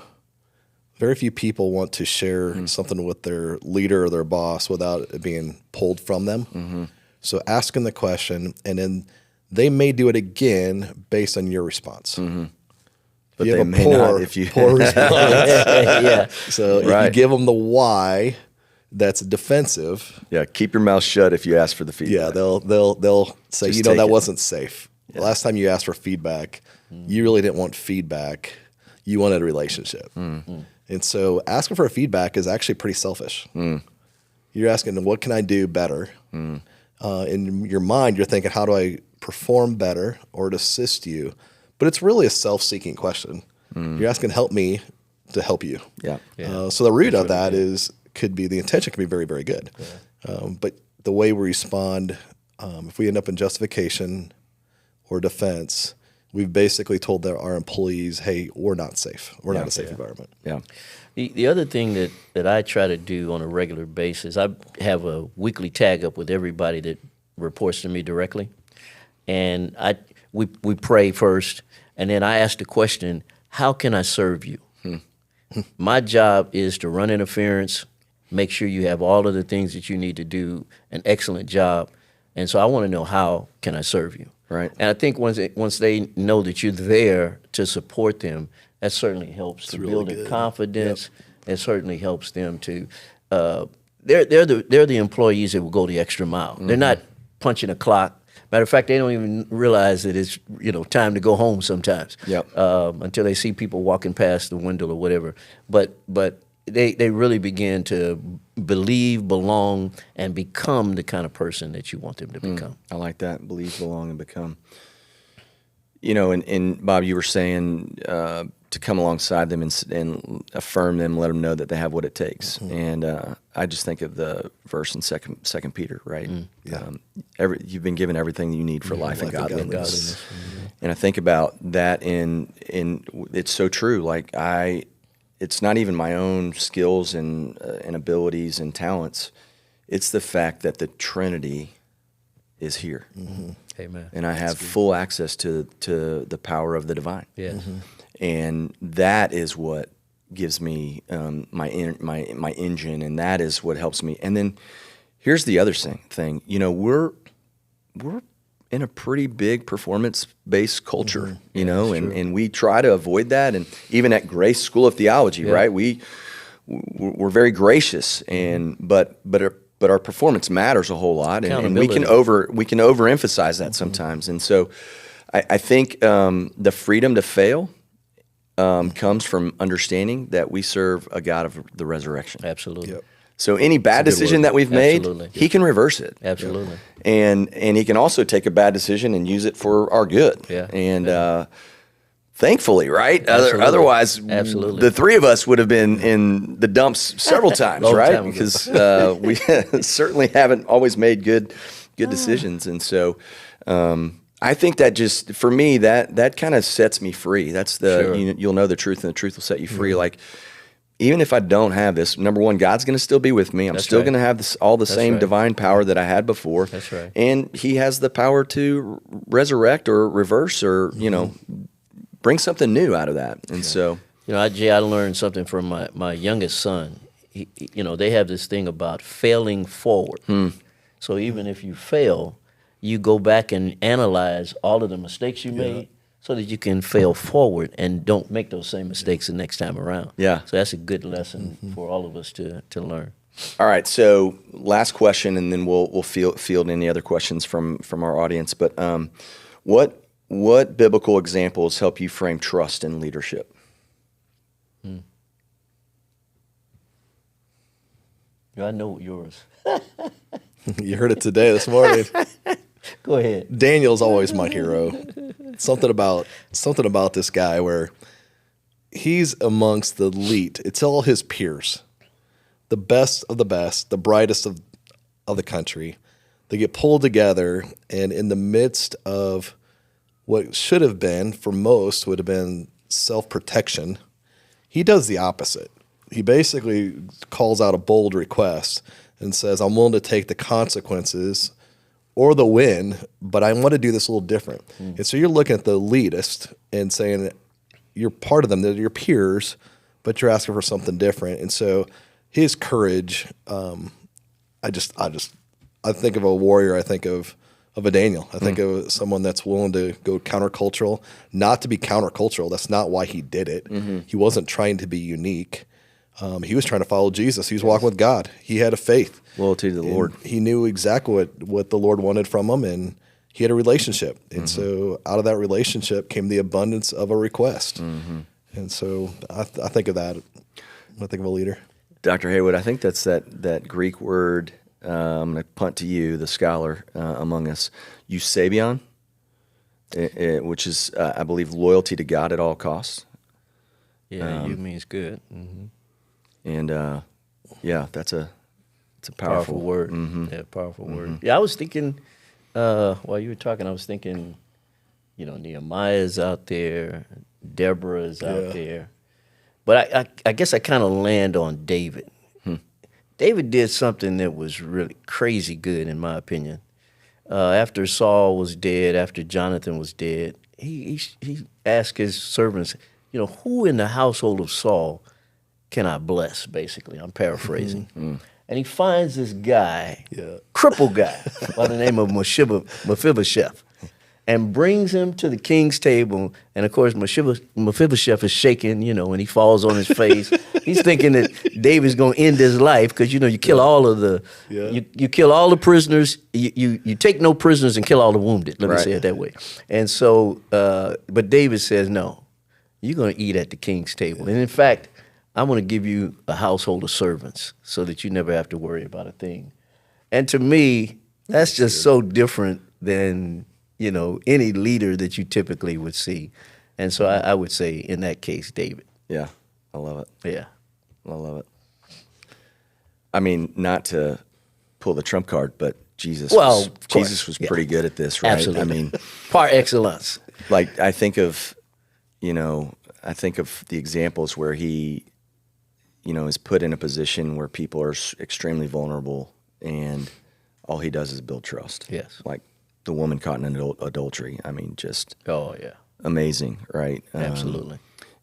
Very few people want to share something with their leader or their boss without it being pulled from them. So ask them the question, and then they may do it again based on your response. But You they have a may not if you. poor response. Yeah. So if Right. you give them the why, that's defensive. Yeah, keep your mouth shut if you ask for the feedback. Yeah, they'll say, Just that take it. wasn't safe. The last time you asked for feedback, you really didn't want feedback. You wanted a relationship. And so asking for feedback is actually pretty selfish. You're asking, what can I do better? In your mind, you're thinking, how do I perform better or to assist you? But it's really a self-seeking question. You're asking, help me to help you. Yeah. So the root of that could be the intention can be very, very good. But the way we respond, if we end up in justification or defense, we've basically told our employees, hey, we're not safe. We're not a safe environment. Yeah. The other thing that I try to do on a regular basis, I have a weekly tag up with everybody that reports to me directly. And we pray first, and then I ask the question, how can I serve you? My job is to run interference, make sure you have all of the things that you need to do an excellent job. And so I want to know, how can I serve you? Right. And I think once they know that you're there to support them, that certainly helps to really build their good. confidence. It certainly helps them to. They're the employees that will go the extra mile. They're not punching a clock. Matter of fact, they don't even realize that it's time to go home sometimes. Yep. Until they see people walking past the window or whatever. But they really begin to believe, belong, and become the kind of person that you want them to become. I like that. Believe, belong, and become. And Bob, you were saying to come alongside them and affirm them, let them know that they have what it takes. And I just think of the verse in Second Peter, right? You've been given everything that you need for life and godliness. And I think about that in it's so true. Like it's not even my own skills and abilities and talents. It's the fact that the Trinity is here. Amen. And I have full access to the power of the divine. Yes. And that is what gives me my engine, and that is what helps me. And then here's the other thing. We're in a pretty big performance-based culture, and we try to avoid that. And even at Grace School of Theology, right? We're very gracious, but but our performance matters a whole lot, and we can overemphasize that sometimes. And so, I think the freedom to fail comes from understanding that we serve a God of the resurrection. Absolutely. Yep. So any bad decision that we've made, Absolutely. He can reverse it. Absolutely. And He can also take a bad decision and use it for our good. Yeah. And thankfully, right? Absolutely. Otherwise, Absolutely. the three of us would have been in the dumps several times, Long right? time ago. Because we certainly haven't always made good decisions. And so I think that just, for me, that kind of sets me free. That's Sure. you'll know the truth, and the truth will set you free. Like, even if I don't have this, number one, God's going to still be with me. I'm That's still right. going to have all the same right. divine power that I had before. That's right. And He has the power to resurrect or reverse or, bring something new out of that. And so, Jay, I learned something from my youngest son. They have this thing about failing forward. So even if you fail, you go back and analyze all of the mistakes you made so that you can fail forward and don't make those same mistakes the next time around. Yeah. So that's a good lesson for all of us to learn. all right. So last question, and then we'll field any other questions from our audience. But what biblical examples help you frame trust in leadership? I know yours. You heard it today, this morning. Go ahead. Daniel's always my hero. Something about this guy where he's amongst the elite. It's all his peers, the best of the best, the brightest of the country. They get pulled together, and in the midst of what should have been, for most, would have been self-protection, he does the opposite. He basically calls out a bold request and says, I'm willing to take the consequences or the win, but I want to do this a little different. And so you're looking at the elitist and saying you're part of them, they're your peers, but you're asking for something different. And so his courage, I think of a warrior, I think of a Daniel. I think of someone that's willing to go countercultural, not to be countercultural. That's not why he did it. He wasn't trying to be unique. He was trying to follow Jesus. He was walking with God. He had a faith. Loyalty to the Lord. He knew exactly what the Lord wanted from him, and he had a relationship. And so out of that relationship came the abundance of a request. And so I think of that when I think of a leader. Dr. Haywood, I think that's that Greek word, I'm going to punt to you, the scholar among us, eusebion, which is, I believe, loyalty to God at all costs. Yeah, you means good. And it's a Powerful word. Yeah, powerful word. Yeah, I was thinking, while you were talking, I was thinking, Nehemiah's out there, Deborah's out there. But I guess I kind of land on David. David did something that was really crazy good, in my opinion. After Saul was dead, after Jonathan was dead, he asked his servants, who in the household of Saul can I bless, basically? I'm paraphrasing. And he finds this guy, crippled guy, by the name of Mephibosheth, and brings him to the king's table. And of course, Mephibosheth is shaking, and he falls on his face. He's thinking that David's going to end his life because, you kill all of the, you kill all the prisoners. You take no prisoners and kill all the wounded. Let me say it that way. And so, but David says, no, you're going to eat at the king's table. And in fact, I'm going to give you a household of servants so that you never have to worry about a thing. And to me, that's just so different than, any leader that you typically would see. And so I would say, in that case, David. Yeah, I love it. Yeah. I love it. I mean, not to pull the trump card, but Jesus was pretty good at this, right? Absolutely. I mean, par excellence. like I think of the examples where he, is put in a position where people are extremely vulnerable, and all he does is build trust. Yes. Like the woman caught in adultery. I mean, just amazing, right? Absolutely.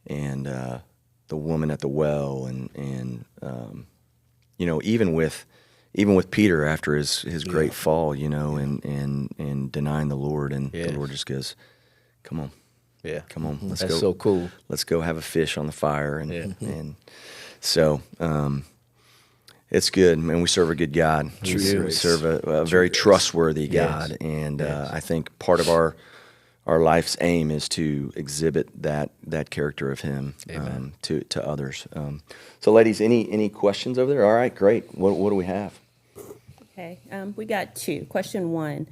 And the woman at the well, and even with Peter after his great fall, and denying the Lord, and the Lord just goes, "Come on, come on, let's That's go. so cool. Let's go have a fish on the fire." And so It's good, man. We serve a good God. True We grace. serve a very grace. trustworthy Yes. God, and I think part of our life's aim is to exhibit that character of Him to others. So, ladies, any questions over there? All right, great. What do we have? Okay, we got two. Question one,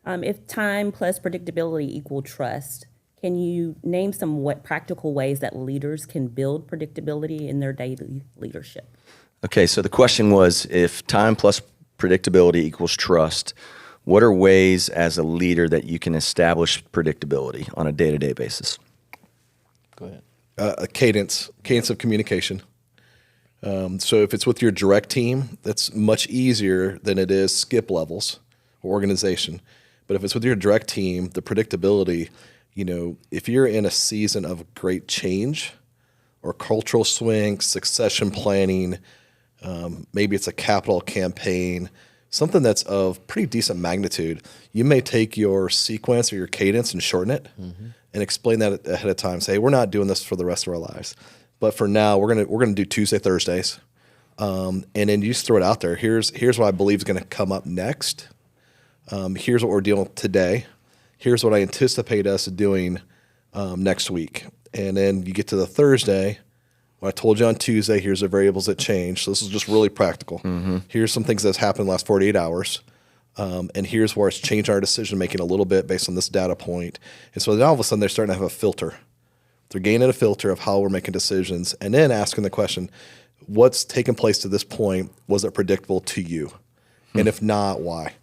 if time plus predictability equal trust, can you name some practical ways that leaders can build predictability in their daily leadership? Okay, so the question was, if time plus predictability equals trust, what are ways as a leader that you can establish predictability on a day-to-day basis? Go ahead. A cadence of communication. So if it's with your direct team, that's much easier than it is skip levels or organization. But if it's with your direct team, the predictability, if you're in a season of great change or cultural swing, succession planning, maybe it's a capital campaign, something that's of pretty decent magnitude, you may take your sequence or your cadence and shorten it and explain that ahead of time. Say, hey, we're not doing this for the rest of our lives, but for now we're gonna do Tuesday, Thursdays, and then you just throw it out there. Here's what I believe is going to come up next. Here's what we're dealing with today. Here's what I anticipate us doing next week, and then you get to the Thursday. What I told you on Tuesday, here's the variables that change. So this is just really practical. Here's some things that's happened in the last 48 hours. And here's where it's changed our decision making a little bit based on this data point. And so then all of a sudden they're starting to have a filter. They're gaining a filter of how we're making decisions and then asking the question, what's taken place to this point? Was it predictable to you? And if not, why?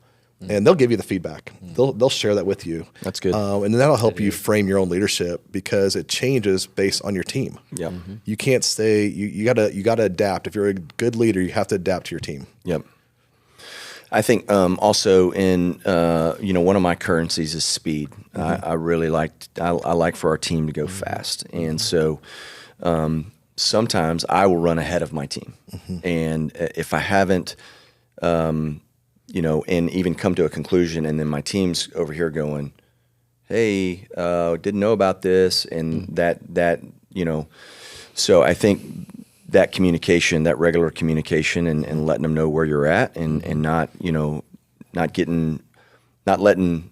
And they'll give you the feedback. They'll share that with you. That's good. And then that'll help you frame your own leadership because it changes based on your team. Yep. You can't stay. You gotta adapt. If you're a good leader, you have to adapt to your team. Yep. I think also in one of my currencies is speed. I really I like for our team to go fast, and so sometimes I will run ahead of my team, and if I haven't. And even come to a conclusion, and then my team's over here going, "Hey, didn't know about this," and that. So I think that communication, that regular communication, and letting them know where you're at, and not letting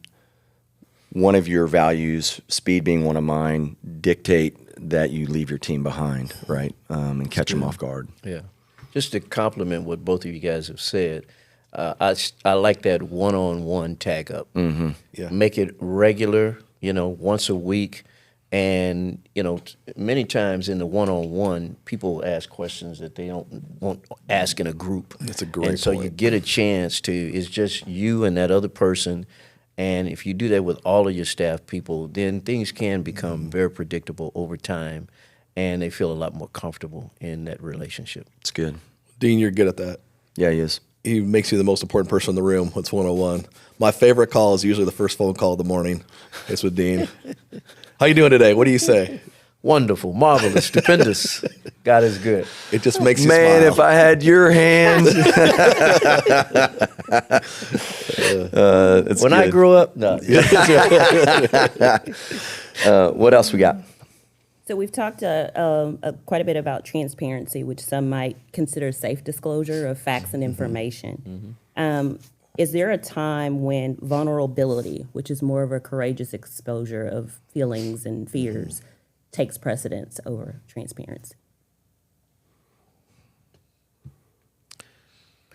one of your values, speed being one of mine, dictate that you leave your team behind, right, and catch them off guard. Yeah. Just to compliment what both of you guys have said, I like that one-on-one tag up. Yeah. Make it regular, once a week. And, many times in the one-on-one, people ask questions that they won't ask in a group. That's a great And so you point. get a chance it's just you and that other person. And if you do that with all of your staff people, then things can become very predictable over time. And they feel a lot more comfortable in that relationship. It's good. Dean, you're good at that. Yeah, he is. He makes you the most important person in the room. It's 101. My favorite call is usually the first phone call of the morning. It's with Dean. How you doing today? What do you say? Wonderful, marvelous, stupendous. God is good. It just makes you Man, smile. if I had your hand. When I grew up, no. What else we got? So we've talked quite a bit about transparency, which some might consider safe disclosure of facts and information. Is there a time when vulnerability, which is more of a courageous exposure of feelings and fears, takes precedence over transparency?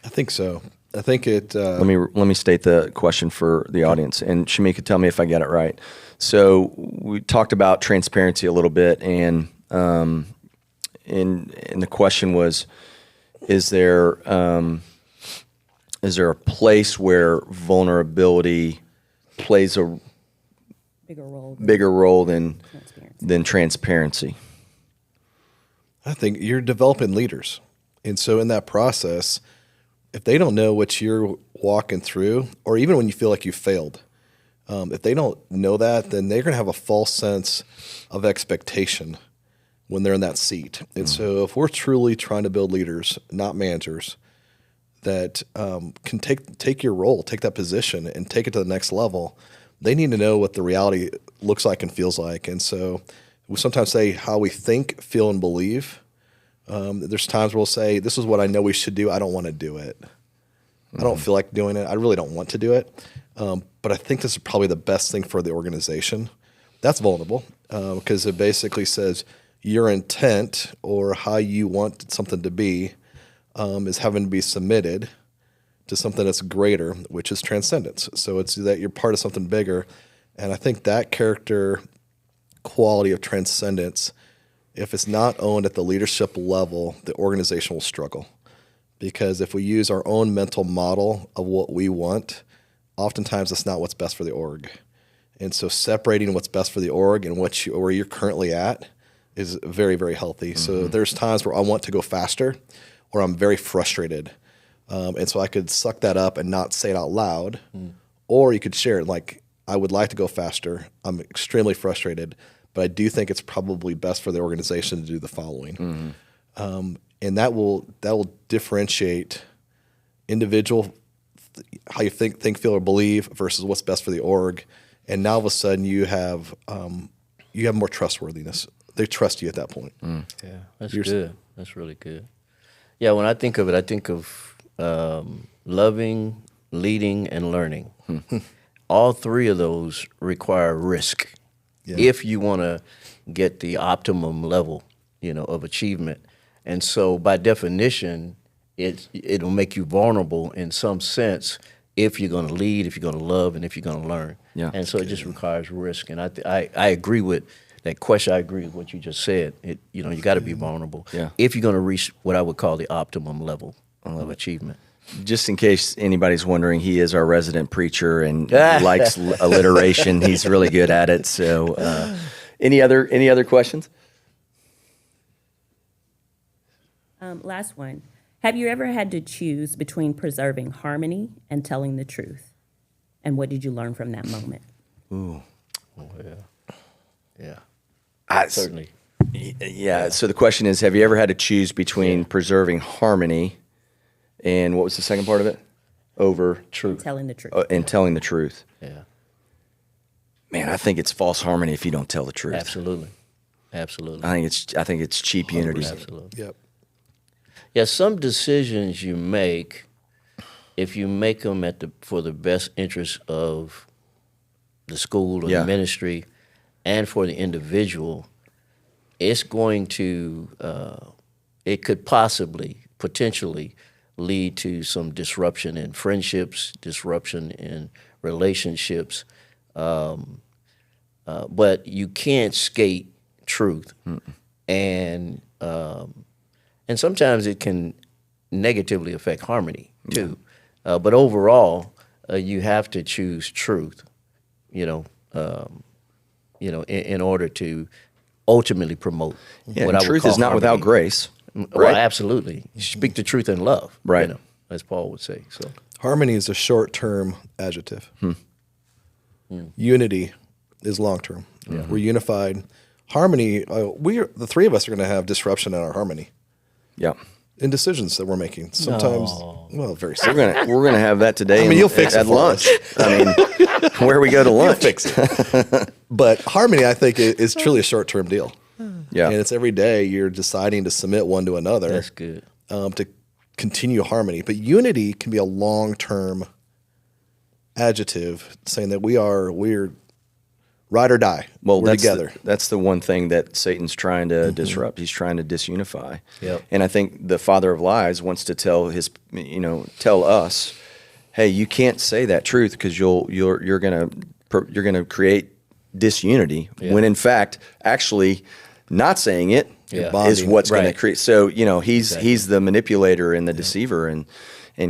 I think so. I think it. Let me state the question for the audience, and Shamika, tell me if I get it right. So we talked about transparency a little bit, and the question was, is there a place where vulnerability plays a Bigger role than than transparency. transparency? I think you're developing leaders, and so in that process, if they don't know what you're walking through, or even when you feel like you failed, if they don't know that, then they're going to have a false sense of expectation when they're in that seat. And so if we're truly trying to build leaders, not managers, that can take your role, take that position, and take it to the next level, they need to know what the reality looks like and feels like. And so we sometimes say how we think, feel, and believe There's times where we'll say, this is what I know we should do. I don't want to do it. I don't feel like doing it. I really don't want to do it. But I think this is probably the best thing for the organization. That's vulnerable because it basically says your intent or how you want something to be is having to be submitted to something that's greater, which is transcendence. So it's that you're part of something bigger. And I think that character quality of transcendence, if it's not owned at the leadership level, the organization will struggle. Because if we use our own mental model of what we want, oftentimes that's not what's best for the org. And so separating what's best for the org and where you're currently at is very, very healthy. So there's times where I want to go faster or I'm very frustrated. And so I could suck that up and not say it out loud. Or you could share it like, I would like to go faster. I'm extremely frustrated, but I do think it's probably best for the organization to do the following. And that will differentiate individual how you think, feel, or believe versus what's best for the org. And now all of a sudden you have more trustworthiness. They trust you at that point. Yeah, that's good. That's really good. Yeah, when I think of it, I think of loving, leading, and learning. All three of those require risk if you want to get the optimum level, of achievement. And so, by definition, it'll make you vulnerable in some sense if you're going to lead, if you're going to love, and if you're going to learn. Yeah. And so it just requires risk. And I agree with that question. I agree with what you just said. You got to be vulnerable if you're going to reach what I would call the optimum level of achievement. Just in case anybody's wondering, he is our resident preacher and likes alliteration. He's really good at it. So, any other questions? Last one. Have you ever had to choose between preserving harmony and telling the truth? And what did you learn from that moment? Oh, yeah. Certainly. Yeah. So the question is, have you ever had to choose between preserving harmony and what was the second part of it? Over truth. Telling the truth. And telling the truth. Yeah. Man, I think it's false harmony if you don't tell the truth. Absolutely. I think it's cheap unity. Absolutely. Yep. Yeah, some decisions you make, if you make them for the best interest of the school or the ministry and for the individual, it's going to, it could potentially lead to some disruption in friendships, disruption in relationships. But you can't skate truth. And sometimes it can negatively affect harmony too. But overall, you have to choose truth, in order to ultimately promote what I would truth call is not harmony. without grace. Well, Right? absolutely. Speak the truth in love, Right. As Paul would say. So Harmony is a short-term adjective. Unity is long-term. We're unified. Harmony, the three of us are going to have disruption in our harmony Yeah. in decisions that we're making. Sometimes, very soon. We're gonna have that today. You'll fix it at for lunch. us. I mean, where we go to lunch. Fix it. But harmony, I think, is truly a short-term deal. Yeah. And it's every day you're deciding to submit one to another. that's good. To continue harmony. But unity can be a long-term adjective saying that we're ride or die. Well, we're together. That's the one thing that Satan's trying to disrupt. He's trying to disunify. Yep. And I think the father of lies wants to tell us, hey, you can't say that truth because you're gonna create disunity. Yeah. When in fact, actually, not saying it is Bonding. what's going to Right. create. So he's the manipulator and the deceiver and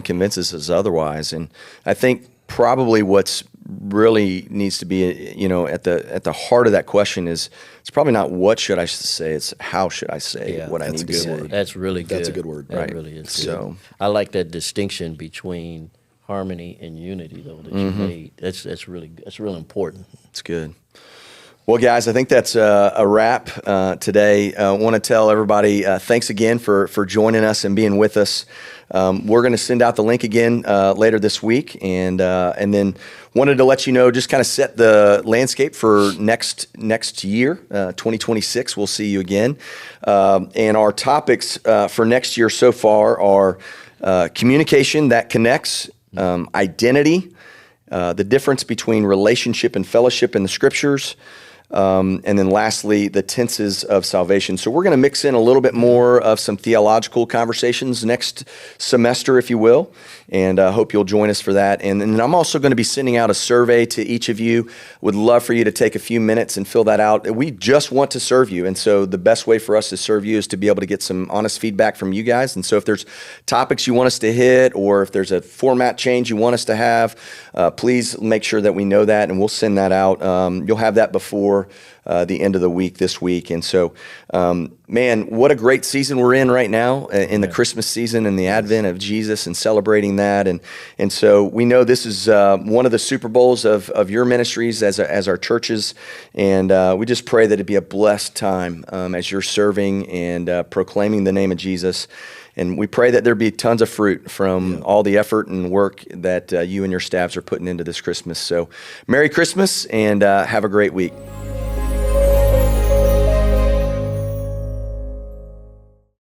convinces us otherwise. And I think probably what's really needs to be at the heart of that question is it's probably not what should I say, it's how should I say what I that's need a to good say. word. That's really good. That's a good word. That Right. really is good. So- I like that distinction between harmony and unity, though, that you made. That's real important. It's good. Well, guys, I think that's a wrap today. I want to tell everybody thanks again for joining us and being with us. We're going to send out the link again later this week, and then wanted to let you know, just kind of set the landscape for next year, 2026. We'll see you again, and our topics for next year so far are communication that connects, identity, the difference between relationship and fellowship in the Scriptures. And then lastly, the tenses of salvation. So we're going to mix in a little bit more of some theological conversations next semester, if you will, and I hope you'll join us for that. And then I'm also going to be sending out a survey to each of you. Would love for you to take a few minutes and fill that out. We just want to serve you, and so the best way for us to serve you is to be able to get some honest feedback from you guys. And so if there's topics you want us to hit, or if there's a format change you want us to have, please make sure that we know that, and we'll send that out. You'll have that before the end of the week this week. And so, man, what a great season we're in right now, in the Christmas season and the advent of Jesus and celebrating that. And so we know this is one of the Super Bowls of your ministries as our churches. And we just pray that it'd be a blessed time as you're serving and proclaiming the name of Jesus. And we pray that there be tons of fruit from all the effort and work that you and your staffs are putting into this Christmas. So Merry Christmas, and have a great week.